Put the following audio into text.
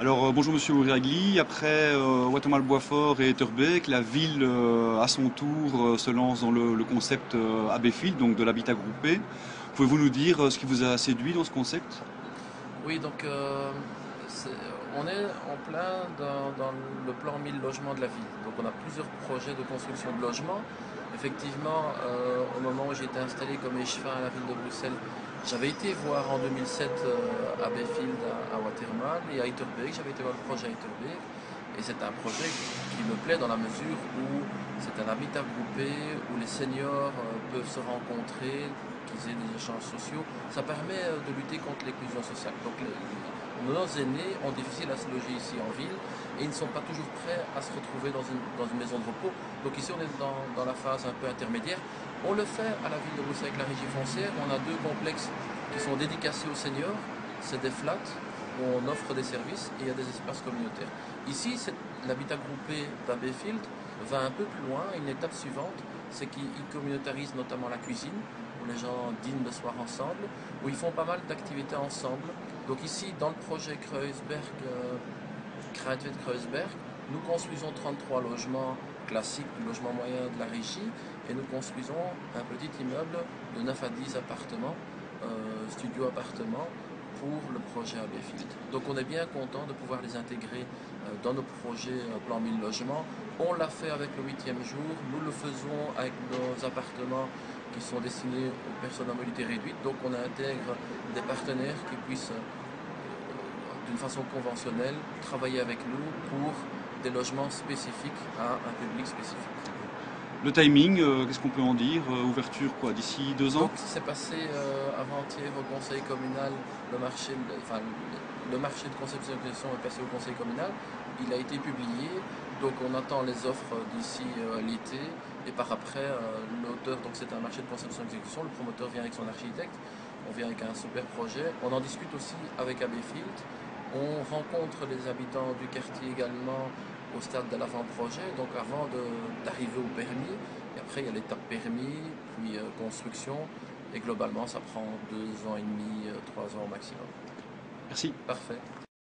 Alors bonjour Monsieur Ouragli, après Watermal-Boisfort et Etterbeek, la ville à son tour se lance dans le concept Abbeyfield, donc de l'habitat groupé. Pouvez-vous nous dire ce qui vous a séduit dans ce concept? Oui, donc c'est- on est en plein dans le plan 1000 logements de la ville. Donc on a plusieurs projets de construction de logements. Effectivement, au moment où j'ai été installé comme échevin à la ville de Bruxelles, j'avais été voir en 2007 à Bayfield, à Watermal et à Etterbeek. J'avais été voir le projet à Etterbeek. Et c'est un projet qui me plaît dans la mesure où c'est un habitat groupé, où les seniors peuvent se rencontrer, qu'ils aient des échanges sociaux. Ça permet de lutter contre l'exclusion sociale. Donc nos aînés ont difficile à se loger ici en ville et ils ne sont pas toujours prêts à se retrouver dans une maison de repos. Donc ici on est dans la phase un peu intermédiaire. On le fait à la ville de Bruxelles avec la régie foncière. On a deux complexes qui sont dédicacés aux seniors. C'est des flats où on offre des services et il y a des espaces communautaires. Ici, l'habitat groupé d'Abbeyfield va un peu plus loin. Une étape suivante, c'est qu'ils communautarisent notamment la cuisine, où les gens dînent le soir ensemble, où ils font pas mal d'activités ensemble. Donc ici, dans le projet Kreuzberg, Kruidvat Kreuzberg, nous construisons 33 logements classiques du logement moyen de la régie et nous construisons un petit immeuble de 9 à 10 appartements, studio-appartements, pour le projet Abbeyfield. Donc on est bien content de pouvoir les intégrer dans nos projets Plan 1000 logements. On l'a fait avec le 8e jour, nous le faisons avec nos appartements qui sont destinés aux personnes à mobilité réduite. Donc on intègre des partenaires qui puissent d'une façon conventionnelle travailler avec nous pour des logements spécifiques à un public spécifique. Le timing, qu'est-ce qu'on peut en dire? Ouverture quoi, d'ici 2 ans? Donc, c'est passé avant-hier au conseil communal, le marché, enfin, le marché de conception et gestion est passé au conseil communal. Il a été publié, donc on attend les offres d'ici l'été. Et par après, l'auteur, donc c'est un marché de conception et exécution, le promoteur vient avec son architecte, on vient avec un super projet. On en discute aussi avec Abbeyfield. On rencontre les habitants du quartier également au stade de l'avant-projet, donc avant d'arriver au permis. Et après, il y a l'étape permis, puis construction. Et globalement, ça prend 2 ans et demi, 3 ans au maximum. Merci. Parfait.